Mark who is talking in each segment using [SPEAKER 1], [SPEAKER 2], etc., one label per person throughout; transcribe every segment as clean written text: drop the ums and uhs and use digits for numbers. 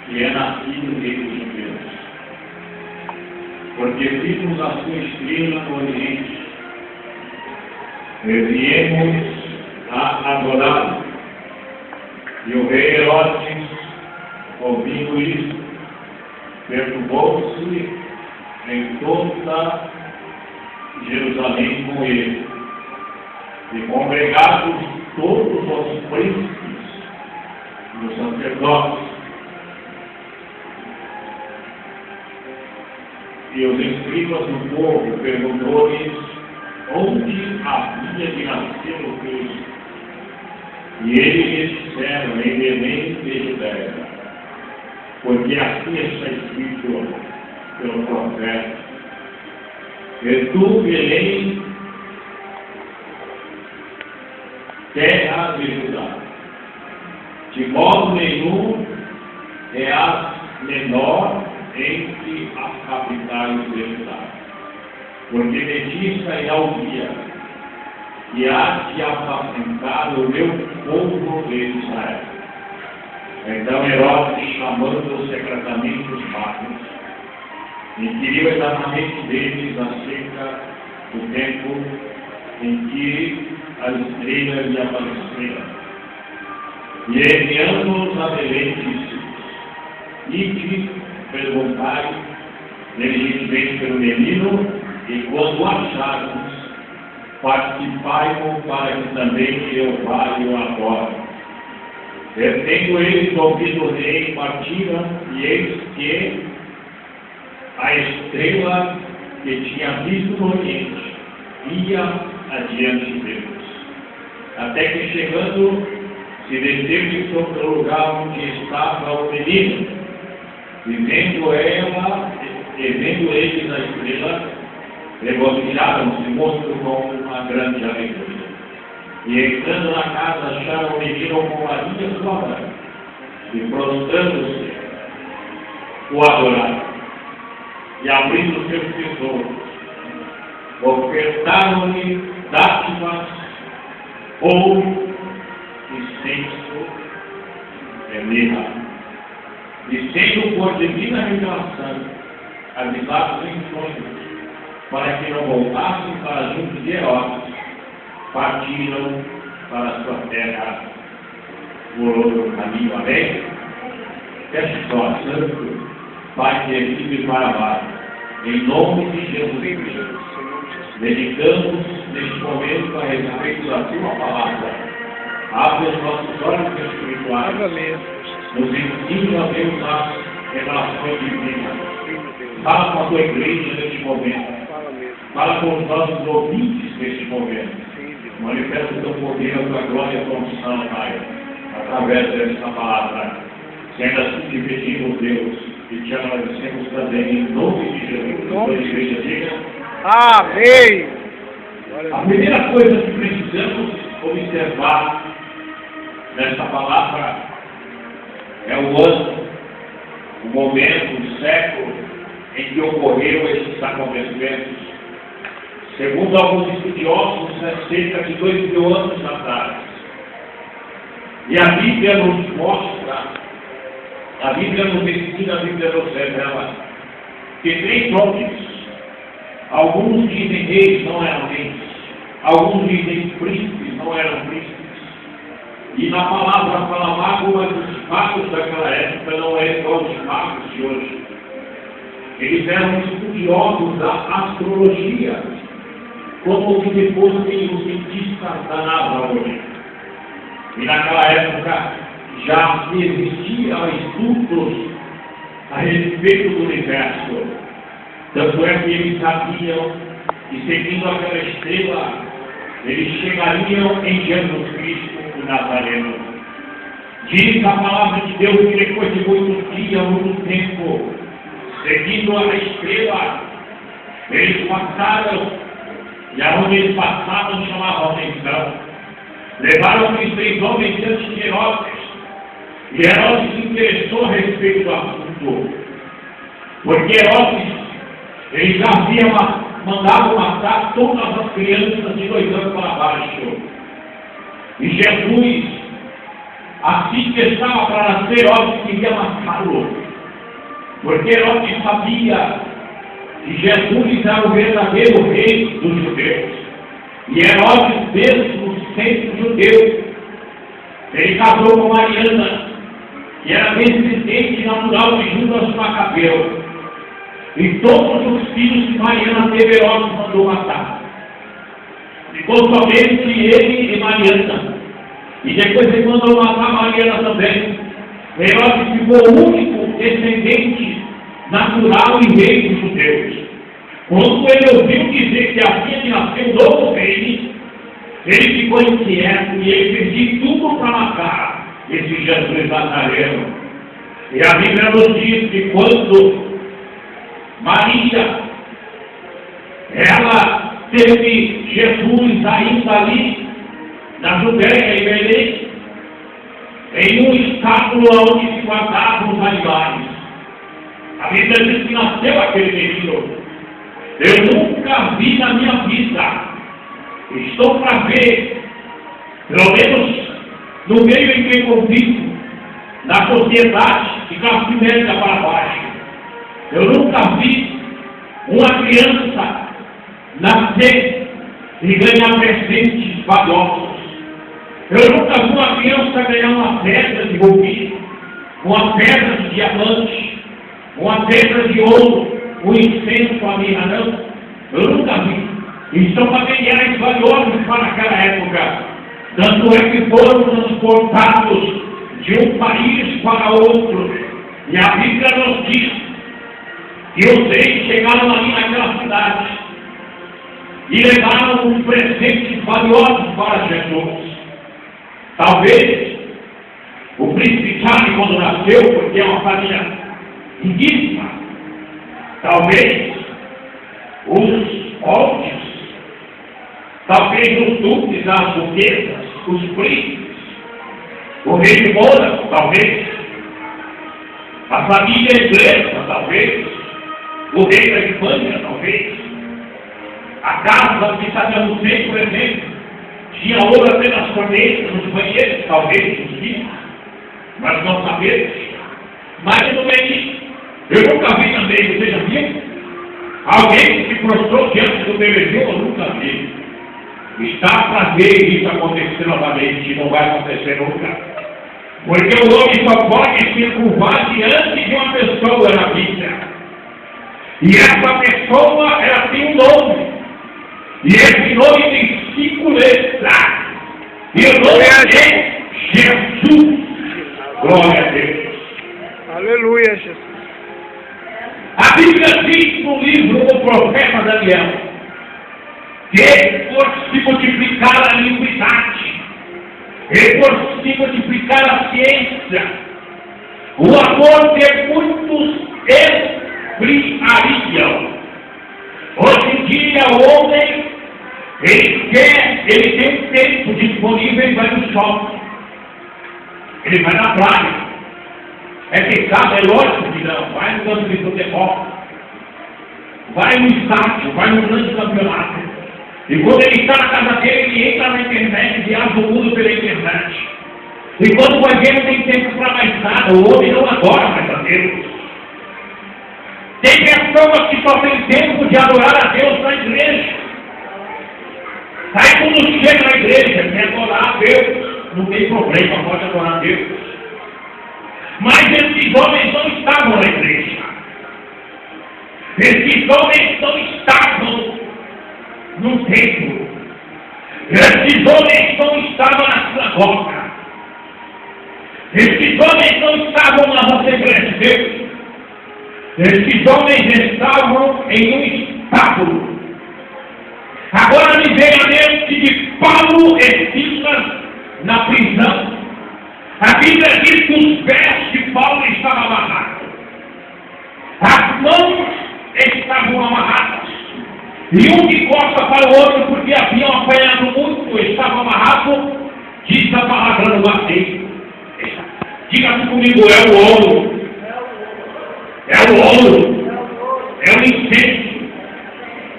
[SPEAKER 1] que é nascido rei dos judeus. Porque vimos a sua estrela no Oriente, e viemos a adorá-lo. E o rei Herodes, ouvindo isso, perturbou-se em toda Jerusalém com ele. E congregados todos os príncipes dos sacerdotes e os escribas do povo, perguntou-lhes onde havia de nascer o Cristo. E eles lhes disseram: em Belém de Judeia, porque assim está escrito pelo profeta: e tu, Belém, terra de Judá, de modo nenhum és menor entre as capitais de Judá, porque de ti sairá o dia, e há de apacentar o meu povo de Israel. Então Herodes, chamando secretamente os magos, inquiriu exatamente deles acerca do tempo em que as estrelas lhe apareceram. E enviando-os a Belém, disse: ide perguntai diligentemente pelo menino, e quando acharmos, participai-mo para que também eu vá e o adore. Tendo eles ouvido o rei, partiram, e eis que a estrela que tinha visto no Oriente ia adiante deles, até que chegando, se deteve sobre o lugar onde estava o menino, e vendo eles a estrela, regocijaram-se muito com uma grande alegria. E entrando na casa, acharam o menino com Maria sua mãe, e prostrando-se, o adoraram. E abrindo seus tesouros, ofertaram-lhe dádivas, ouro, incenso e mirra. E sendo por divina revelação avisados em sonhos, para que não voltassem para junto de Herodes, partiram para sua terra por outro caminho. Amém? Feche só, Santo Pai querido e maravilhoso, em nome de Jesus Cristo, dedicamos neste momento a respeito da tua palavra. Abre os nossos olhos espirituais, nos ensina, Deus, as revelações divinas. Fala com a tua igreja neste momento. Fala com os nossos ouvintes neste momento. Manifesta o teu poder, a tua glória e a tua unção, Pai, através desta palavra. Sendo assim te pedimos, Deus, e te agradecemos também em nome de Jesus. A igreja diga:
[SPEAKER 2] amém.
[SPEAKER 1] A primeira coisa que precisamos observar nesta palavra é o ano, o momento, o século em que ocorreram esses acontecimentos. Segundo alguns estudiosos, é cerca de 2000 anos atrás. E a Bíblia nos mostra, a Bíblia nos ensina, a Bíblia nos revela que 3 homens, alguns dizem reis, não eram reis, alguns dizem príncipes, não eram príncipes. E na palavra fala mago, mas os magos daquela época não eram igual os magos de hoje. Eles eram estudiosos da astrologia, como que depois tem os cientistas da NASA hoje. E naquela época já existiam estudos a respeito do universo. Tanto é que eles sabiam que, seguindo aquela estrela, eles chegariam em Jesus Cristo, o Nazareno. Diz a palavra de Deus que depois de muitos dias, muito tempo, seguindo a estrela, eles passaram, e aonde eles passavam chamavam atenção. Levaram os 3 homens diante de Herodes, e Herodes se interessou a respeito do assunto, porque Herodes, ele já havia mandado matar todas as crianças de 2 anos para baixo. E Jesus, assim que estava para nascer, Herodes queria matá-lo. Porque Herodes sabia que Jesus era o verdadeiro rei dos judeus. E Herodes, mesmo sendo judeu, ele casou com Mariana, que era descendente natural de Judas Macabeu. E todos os filhos de Mariana teve, Herodes mandou matar. Ficou somente ele e Mariana. E depois ele mandou matar Mariana também. Herodes ficou o único descendente natural e rei dos judeus. Quando ele ouviu dizer que havia de nascer um novo rei, ele ficou inquieto e ele fez de tudo para matar esse Jesus Nazareno. E a Bíblia nos diz que quando Maria, ela teve Jesus ainda ali, na Judéia, em Belém, em um estábulo onde se guardavam os animais. A Bíblia diz que nasceu aquele menino. Eu nunca vi na minha vida. Estou para ver, pelo menos no meio em que convivo, na sociedade de classe média para baixo. Eu nunca vi uma criança nascer e ganhar presentes valiosos. Eu nunca vi uma criança ganhar uma pedra de rubi, uma pedra de diamante, uma pedra de ouro, um incenso a minha não. Eu nunca vi. E são materiais valiosos para aquela época. Tanto é que foram transportados de um país para outro. E a Bíblia nos diz que os reis chegaram ali naquela cidade e levaram um presente valioso para Jesus. Talvez o príncipe Charles, quando nasceu, porque é uma família riquíssima, talvez os óbvios, talvez os duques, as duquesas, os príncipes, o rei de Mônaco, talvez, a família inglesa, talvez, o rei da Espanha, talvez, a casa de Saddam Hussein, por exemplo, tinha ouro até nas torneiras, nos banheiros, talvez, nos filhos, mas não sabemos. Mas no meio, eu nunca vi também, você já viu? Alguém que se prostrou diante do bebê, eu nunca vi. Está para ver isso acontecer novamente, não vai acontecer nunca. Porque o homem só pode se curvar diante de uma pessoa na Bíblia. E essa pessoa, ela tem um nome. E esse nome tem 5 letras. E o nome é Jesus. Glória a Deus.
[SPEAKER 2] Aleluia, Jesus.
[SPEAKER 1] A Bíblia diz no livro do profeta Daniel que por se multiplicar a iniquidade, e por se multiplicar a ciência, o amor de muitos esfriaria. Hoje em dia o homem, ele tem um tempo disponível e vai no shopping, ele vai na praia. É pecado, é lógico que não. Vai no campo de futebol, vai no estádio, vai no grande campeonato. E quando ele está na casa dele, ele entra na internet, viaja o mundo pela internet. E quando vai ver, não tem tempo para mais nada. O homem não adora mais a Deus. Tem pessoas que só têm tempo de adorar a Deus na igreja. Aí quando chega na igreja, quer adorar a Deus, não tem problema, pode adorar a Deus. Mas esses homens não estavam na igreja. Esses homens não estavam no templo. Esses homens não estavam na sinagoga. Esses homens não estavam na Assembleia de Deus. Esses homens estavam em um estábulo. Agora me vem a mente de Paulo e Silas na prisão. A Bíblia diz que os pés de Paulo estavam amarrados. As mãos estavam amarradas. E um de costa para o outro, porque haviam apanhado muito, estava amarrado, diz a palavra no latim. Diga comigo, é o ouro. É o ouro. É o incenso.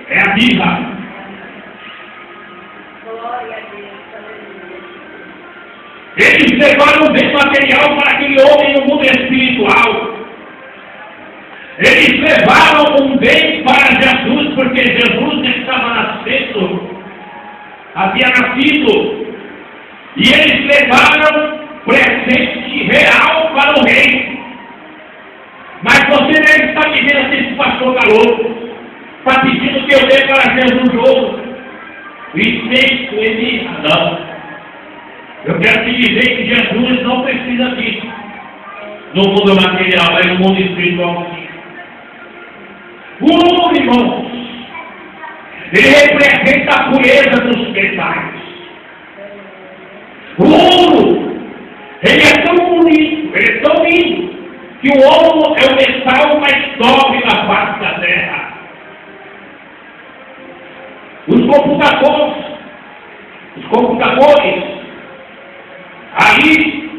[SPEAKER 1] É a mirra. Eles levaram um bem material para aquele homem no mundo espiritual. levaram um bem para Jesus, porque Jesus estava nascendo, havia nascido, e eles levaram presente real para o rei. Mas você deve estar me vendo assim, pastor Galo, está pedindo que eu dê para Jesus ouro. Isso ele não. Eu quero te dizer que Jesus não precisa disso. No mundo material, mas no mundo espiritual. O ouro, irmãos, ele representa a pureza dos pecados. O ouro, ele é tão bonito, ele é tão lindo, que o ouro é o metal mais nobre da face da terra. Os computadores, aí,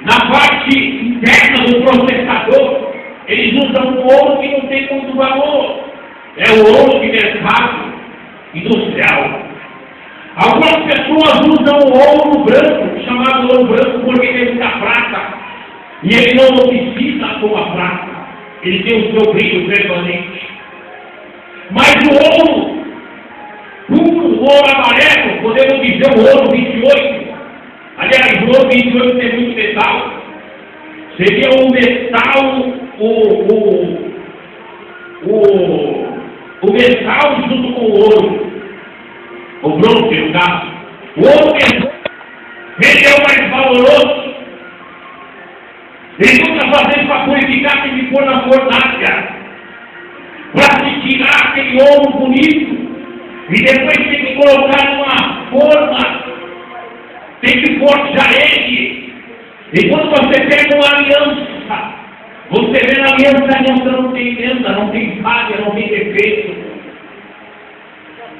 [SPEAKER 1] na parte interna do processador, eles usam um ouro que não tem muito valor. É o ouro de mercado industrial. Algumas pessoas usam o ouro branco, chamado ouro branco, porque tem muita prata. E ele não oxida como a prata. Ele tem o seu brilho permanente. Mas o ouro puro, o ouro amarelo, podemos dizer o ouro 28. Aliás, o ouro 28 tem muito metal. Seria o metal, o metal junto com o ouro. O bronze, no caso. O ouro ele é o mais valoroso. Ele muitas vezes para purificar tem que pôr na fornalha. Para se tirar aquele ouro bonito. E depois tem que colocar numa forma. Tem que forjar ele. E quando você pega uma aliança, você vê na aliança não tem emenda, não tem falha, não tem defeito.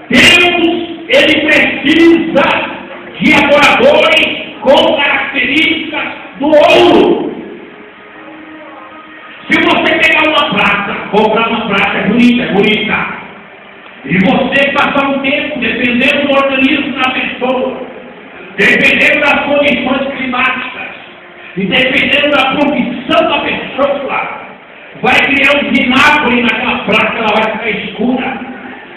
[SPEAKER 1] Deus, ele precisa de adoradores com características do ouro. Se você pegar uma prata, comprar uma prata, é bonita, e você passar um tempo, dependendo do organismo da pessoa, dependendo das condições climáticas, e dependendo da profissão da pessoa, vai criar um vinagre naquela prata, ela vai ficar escura.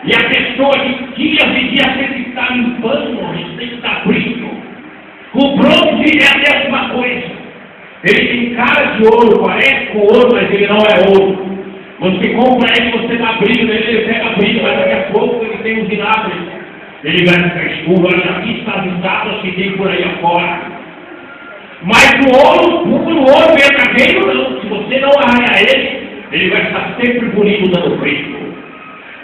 [SPEAKER 1] E a pessoa de dias e dias tem que estar limpando, tem que estar brilho. O bronze é a mesma coisa. Ele tem cara de ouro, parece com ouro, mas ele não é ouro. Você compra ele, você dá brilho nele, ele pega brilho, mas daqui a pouco ele tem um vinagre. Ele vai ficar escuro, olha aqui está avisado que tem por aí afora. Mas o ouro puro, o ouro verdadeiro não. Se você não arranhar ele vai estar sempre bonito dando brilho.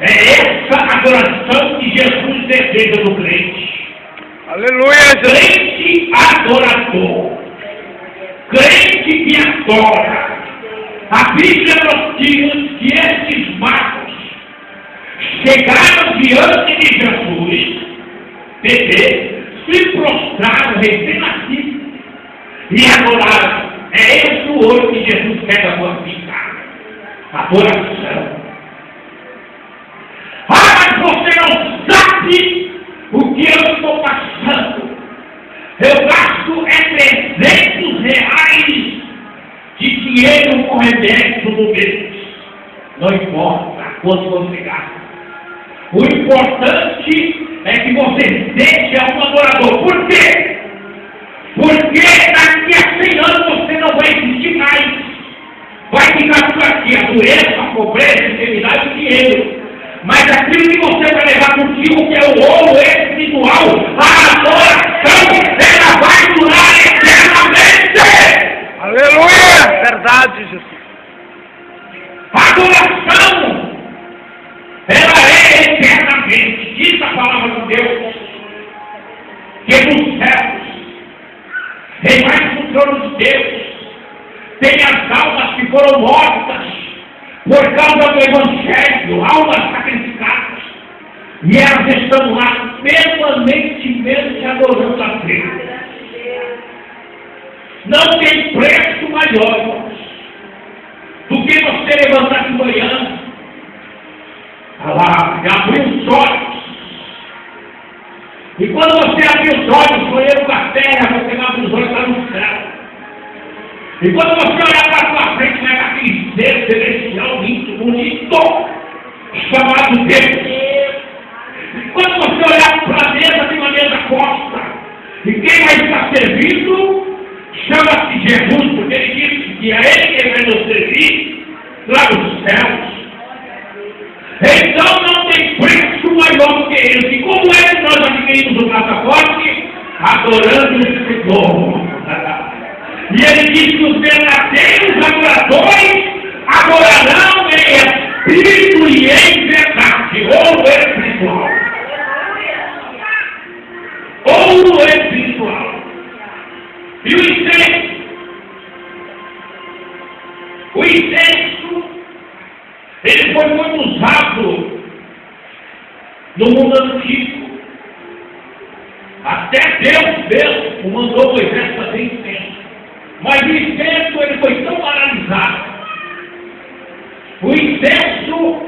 [SPEAKER 1] É essa adoração que Jesus deseja do crente.
[SPEAKER 2] Aleluia, Jesus.
[SPEAKER 1] Crente adorador. Crente que adora. A Bíblia nos diz que esses magos chegaram diante de Jesus, bebê, se prostraram, recém-nascidos, e adoraram. É esse o ouro que Jesus quer da sua vida. Adoração. Mas você não sabe o que eu estou passando. Eu gasto R$300 de dinheiro com remédio no mês. Não importa quanto você gasta. O importante é que você seja um adorador. Por quê? Porque daqui a 100 anos você não vai existir mais. Vai ficar por aqui a doença, a pobreza, a enfermidade e o dinheiro. Mas aquilo que você vai levar contigo, que é o ouro espiritual, a adoração, ela vai durar eternamente.
[SPEAKER 2] Aleluia! Verdade, Jesus.
[SPEAKER 1] A adoração, ela é eternamente. Diz a palavra de Deus, que nos céus, embaixo do trono de Deus, tem as almas que foram mortas por causa do Evangelho, almas sacrificadas, e elas estão lá permanentemente adorando a Deus. Não tem preço maior, irmãos, do que você levantar de manhã, abrir os olhos, e quando você abrir os olhos, olhando para a terra, você abre os olhos lá no céu. E quando você olhar para a sua frente vai aquele ser celestial muito bonito, chamado Deus. Quando você olhar para a mesa, tem uma mesa posta. E quem vai estar servindo chama-se Jesus, porque ele disse que é ele que vai nos servir lá nos céus. Então não tem preço maior do que esse. E como é que nós adquirimos o passaporte? Adorando o Senhor. E ele diz que os verdadeiros adoradores adorarão em espírito e em verdade, ou espiritual. Ou espiritual. E o incenso? O incenso, ele foi muito usado no mundo antigo. Até Deus mesmo mandou Moisés fazer incenso. Mas o incenso, ele foi tão banalizado. O incenso,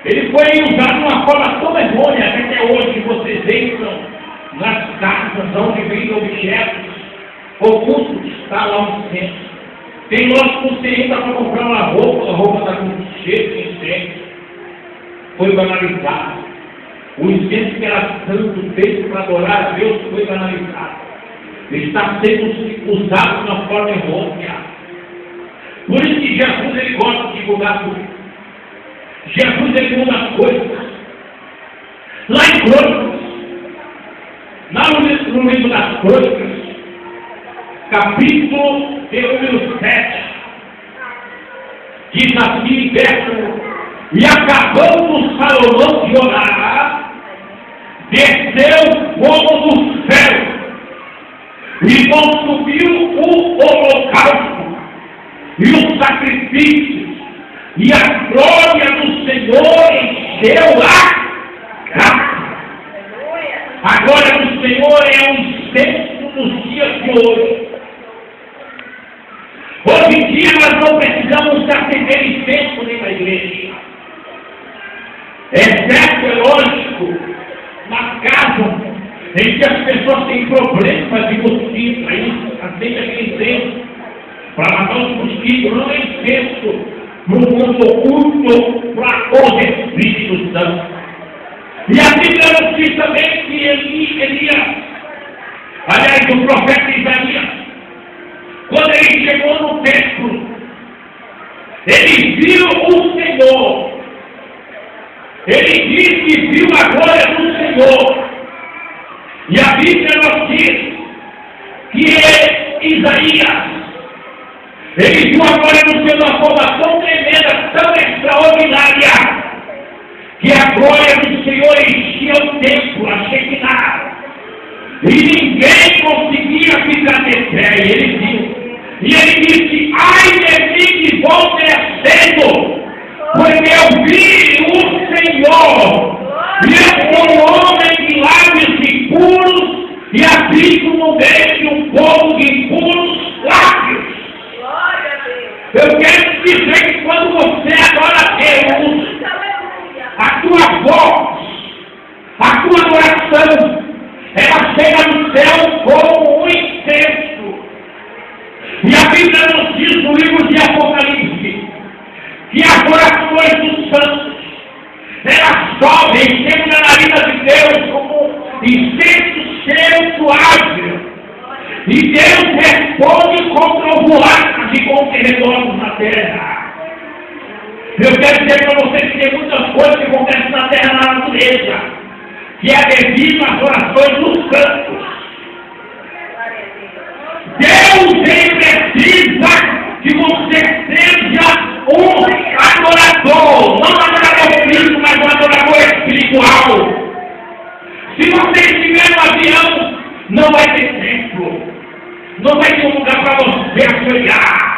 [SPEAKER 1] ele foi usado de uma forma tão errônea, que até hoje vocês entram nas casas onde vêm objetos ocultos, está lá o incenso. Tem lojas que você entra para comprar uma roupa, a roupa está com cheiro de incenso. Foi banalizado. O incenso que era santo, feito para adorar a Deus, foi banalizado. Está sendo usado de uma forma errônea. Por isso que Jesus, ele gosta de mudar tudo. Jesus, ele muda as coisas. Lá em Crônicas, no livro das Crônicas, capítulo número 7, diz assim, verso: e acabando Salomão de orar, desceu fogo do céu e consumiu o holocausto e os sacrifícios, e a glória do Senhor encheu a casa. A glória do Senhor é um incenso nos dias de hoje. Hoje em dia nós não precisamos acender incenso nem na igreja. Exceto, é lógico, na casa em que as pessoas têm problemas de mosquito, aí acende aquele incenso para matar os mosquitos. Não é incenso no mundo oculto para o Espírito Santo. E a Bíblia nos diz também que Elias, aliás, o profeta Isaías, quando ele chegou no templo, ele viu o Senhor. Ele diz que viu a glória do Senhor. E a Bíblia nos diz que Isaías, ele viu a glória do Senhor de uma forma tão tremenda, tão extraordinária, que a glória do Senhor enchia o templo, a Shekinah. E ninguém conseguia ficar de pé. E ele viu. E ele disse: ai de mim que vou descendo, porque eu vi o Senhor. E eu sou um homem de lábios impuros, e habito no meio de um povo de impuros lábios. Eu quero te dizer que quando você adora a Deus, a tua voz, a tua adoração, ela chega no céu como um incenso. E a Bíblia nos diz no livro de Apocalipse que as orações dos santos, elas sobem, chegam na vida de Deus como incenso cheiro suave. E Deus responde com trovoadas e com terremotos na terra. Eu quero dizer para vocês que tem muitas coisas que acontecem na terra, na natureza, que é devido às orações dos santos. Deus, ele precisa que você seja um adorador, não um adorador físico, mas um adorador espiritual. Se você estiver no avião, não vai ter templo, não vai ter um lugar para você ajoelhar.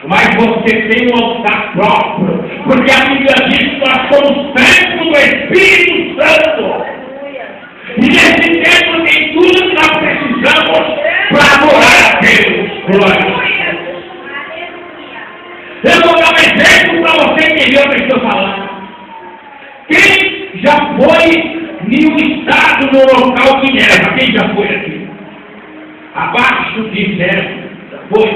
[SPEAKER 1] Mas você tem um altar próprio, porque a Bíblia diz que nós somos templo do Espírito Santo. E nesse templo tem tudo que nós precisamos para adorar a Deus. Glória a Deus. Eu vou dar um exemplo para você entender o que eu estou falando. Quem já foi em um estado no local que neva? Quem já foi aqui? Abaixo de 0. Já foi?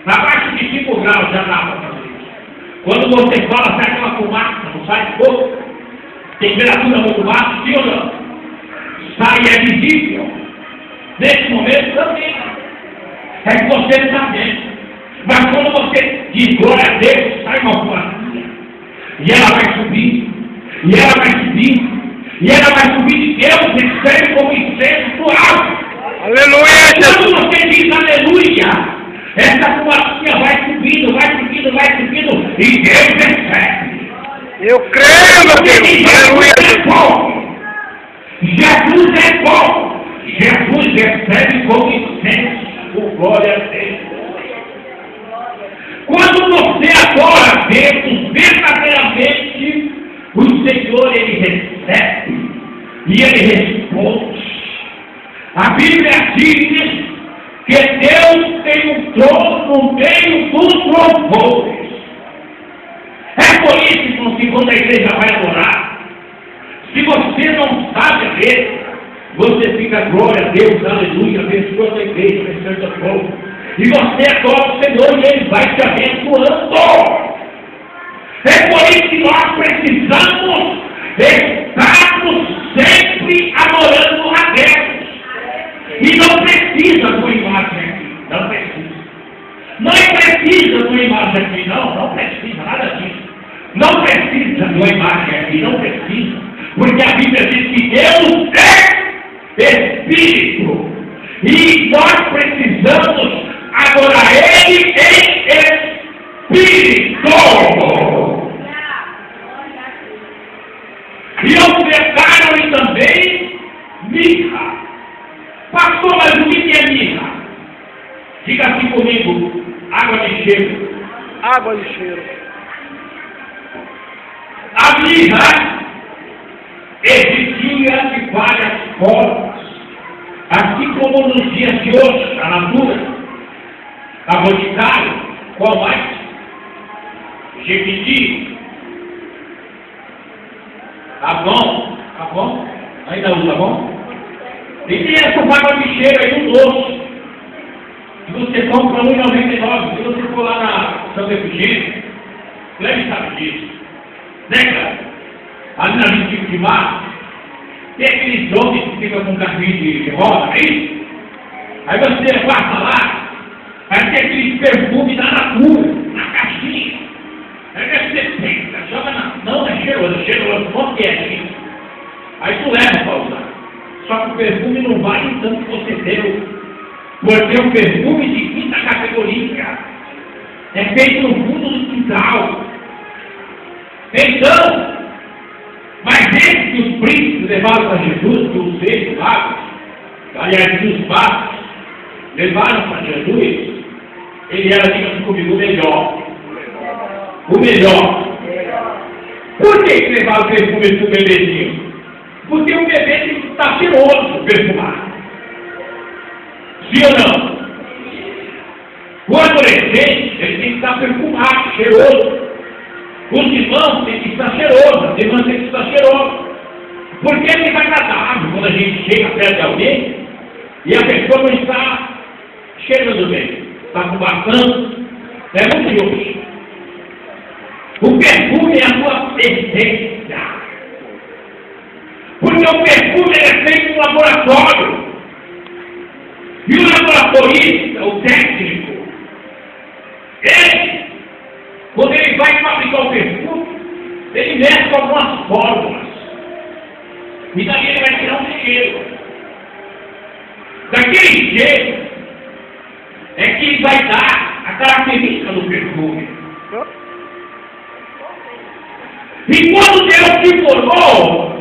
[SPEAKER 1] Abaixo de 5 graus. já dá para fazer isso. Quando você fala, sai aquela fumaça, não sai de fogo? Temperatura muito baixa, sim ou não? Sai e é visível. Nesse momento também. É que você está dentro. Mas quando você diz glória a Deus, sai uma fumacinha. E ela vai subir. E ela vai subir. E ela vai subir de Deus, recebe como incenso alto.
[SPEAKER 2] Aleluia, Jesus.
[SPEAKER 1] Quando você diz aleluia, essa fumacinha vai subindo, vai subindo, vai subindo, e Deus recebe.
[SPEAKER 2] Eu creio, meu Deus. Aleluia, Jesus.
[SPEAKER 1] Jesus é bom. Jesus recebe como incenso, glória a Deus. Quando você adora a Deus, verdadeiramente, o Senhor, Ele recebe e Ele responde. A Bíblia diz que Deus tem um trono no meio dos louvores. É por isso que quando a igreja vai adorar, se você não sabe a letra, você fica glória a Deus, aleluia, abençoa a igreja, abençoa o povo. E você adora o Senhor e Ele vai te abençoando. É por isso que nós precisamos estarmos sempre adorando a Deus. E não precisa de uma imagem aqui, não precisa. Não precisa de uma imagem aqui, não precisa, nada disso. Não precisa de uma imagem aqui, não precisa. Porque a Bíblia diz que Deus é Espírito. E nós precisamos adorar Ele em Espírito. E ofertaram-lhe também mirra. Pastor, mas o que é mirra? Diga assim comigo, água de cheiro.
[SPEAKER 2] Água de cheiro.
[SPEAKER 1] A mirra existia de várias formas. Assim como nos dias de hoje, a natura, a boticária, qual mais? Jequiti, tá bom? Ainda usa bom? E tem essa água de cheiro aí, um doce, que você compra R$1,99. Se você for lá na Santa Efigênia, Cleber sabe disso, né, cara? Ali na 25 de março, tem aqueles homens que ficam com carrinho de roda, é isso? Aí você passa lá, aí tem aqueles perfumes da natura, na caixinha. Aí você pensa, joga na... Não, é cheiroso, como que é assim? Aí tu leva para usar. Só que o perfume não vale o tanto que você deu. Porque é um perfume de quinta categoria. É feito no fundo do quintal. Então, mas esse que os príncipes levaram para Jesus, que os seis magos, aliás, os magos, levaram para Jesus, ele era, diga-se comigo, o melhor. O melhor. Por que levaram o perfume para o bebezinho? Porque o bebê tem que estar cheiroso, perfumado. Sim ou não? O adolescente, ele tem que estar perfumado, cheiroso. Os irmãos têm que estar cheirosos, as irmãs têm que estar cheirosas. Porque é desagradável quando a gente chega perto de alguém e a pessoa não está cheirando bem, está com bastante. É muito justo. O perfume é a sua essência. Porque o perfume é feito no laboratório. E o laboratorista, o técnico, ele, quando ele vai fabricar o perfume, ele mexe com algumas fórmulas. E daí ele vai tirar um cheiro. Daquele cheiro é que ele vai dar a característica do perfume. E quando Deus se formou,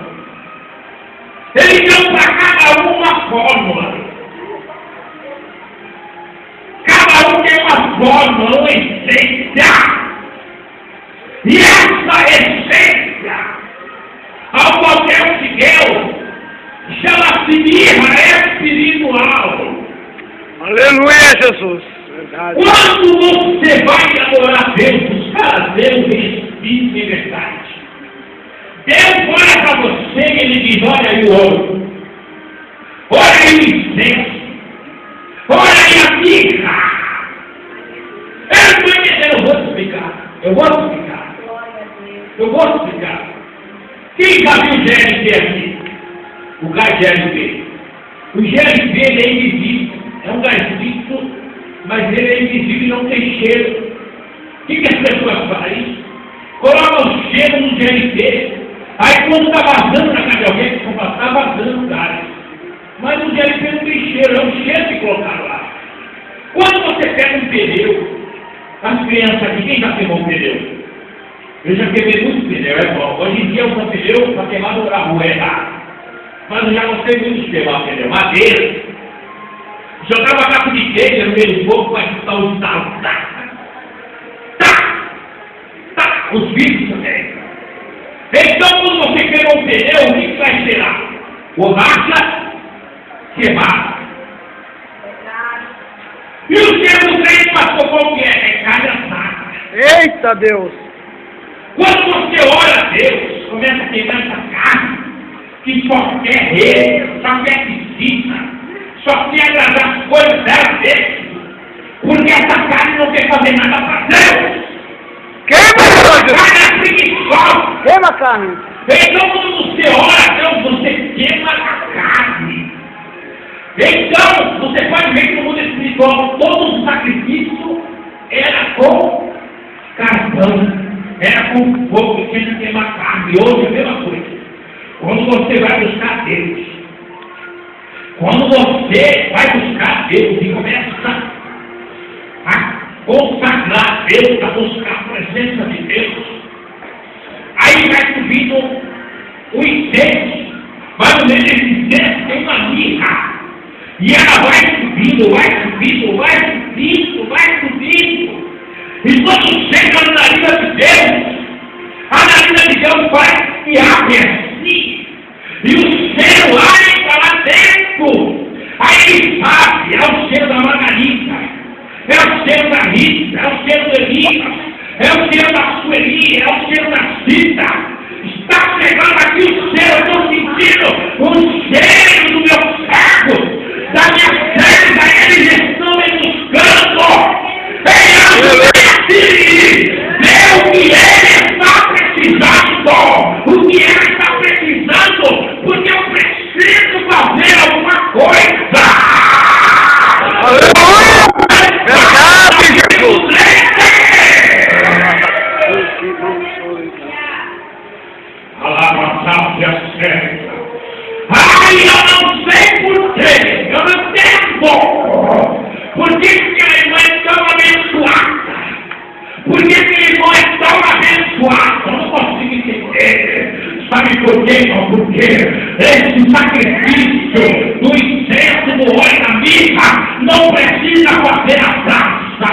[SPEAKER 1] Ele deu para cada um uma fórmula. Cada um tem uma fórmula, uma essência. E essa essência, ao qual Deus se deu, chama-se mirra espiritual.
[SPEAKER 2] Aleluia, Jesus. Verdade.
[SPEAKER 1] Quando você vai adorar Deus, buscar a Deus em espírito e verdade, Deus olha para você e Ele diz: olha aí o ouro, olha aí o incenso, olha aí a mirra. Eu estou entendendo explicar. Eu vou explicar. Eu vou explicar. Quem já viu o GLP aqui? O gás GLP. O GLP ele é invisível. É um gás fixo, mas ele é invisível e não tem cheiro. O que as pessoas fazem? Colocam o cheiro no GLP. Aí quando está vazando na casa de alguém, está vazando o gás. Mas o GLP não tem cheiro, é um cheiro que colocaram lá. Quando você pega um pneu, as crianças aqui, quem já queimou um pneu? Eu já queimei muito pneu, é bom. Hoje em dia eu uso pneu para queimar na rua, é errado. Mas eu já gostei muito de queimar pneu. Madeira. Jogava capo de telha no meio do fogo para escutar o estalo. Tá! Tá! Tá! Os vídeos também. Então, quando você queimou um pneu, o que vai esperar? Borracha queimada. E o cheiro do trem passou qual que é? É carne assada.
[SPEAKER 3] Eita Deus!
[SPEAKER 1] Quando você ora a Deus, começa a queimar essa carne, que só quer rei, só quer piscina, só quer agradar as coisas dela mesmo, porque essa carne não quer fazer nada para Deus.
[SPEAKER 3] Queima,
[SPEAKER 1] Essa
[SPEAKER 3] Deus!
[SPEAKER 1] carne é preguiçosa.
[SPEAKER 3] Queima a carne!
[SPEAKER 1] Então, quando você ora a Deus, você queima a carne. Então, você pode ver que no mundo espiritual, todo o sacrifício era com carvão, era com fogo, que tinha que queimar carne. E hoje é a mesma coisa. Quando você vai buscar Deus, quando você vai buscar Deus e começa a consagrar Deus, para buscar a presença de Deus, aí vai subindo o incenso, vai no meio desse incenso, tem uma mirra. E ela vai subindo, vai subindo, vai subindo, vai subindo. E quando chega na narina de Deus, a narina de Deus vai se abre assim. E o cheiro entra lá dentro. Aí ele sabe, é o cheiro da margarita, é o cheiro da Rita, é o cheiro do Elias, é o cheiro da Sueli, é o cheiro da Cita. Está chegando aqui o cheiro, eu estou sentindo o cheiro do meu servo. Da minha célula, eles estão me buscando. Vê o que ele está precisando. O que ele está precisando. Porque eu preciso fazer alguma coisa.
[SPEAKER 3] Aleluia! Verdade, Jesus!
[SPEAKER 1] Ai, eu não sei porquê. Eu não entendo. Por que aquela irmã é tão abençoada? Por que aquele irmão é tão abençoado? Eu não consigo entender. Sabe por quê? Não, porque esse sacrifício do incenso, do óleo da mirra, não precisa fazer na praça,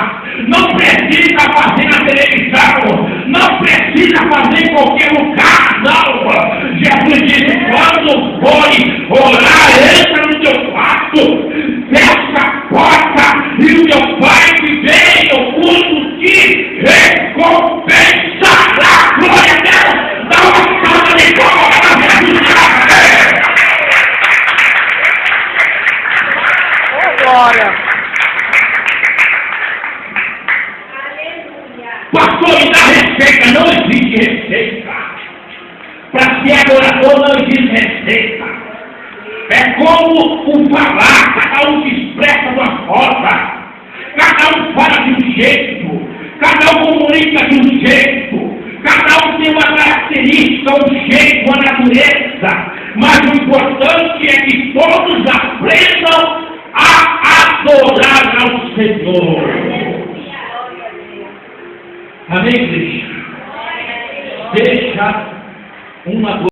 [SPEAKER 1] não precisa fazer na televisão, não precisa fazer em qualquer lugar, não. Jesus disse, quando for orar, entra no teu quarto, fecha a porta, e o teu Pai que vem no culto te recompensará. Glória a Deus! Dá uma salva de palmas para Jesus!
[SPEAKER 3] Glória!
[SPEAKER 1] Pastor, me dá receita. Não existe receita. Para ser adorador não existe receita. É como o falar, cada um se expressa de uma forma, cada um fala de um jeito, cada um comunica de um jeito, cada um tem uma característica, um jeito, uma natureza, mas o importante é que todos aprendam a adorar ao Senhor. Amém, igreja? Deixa uma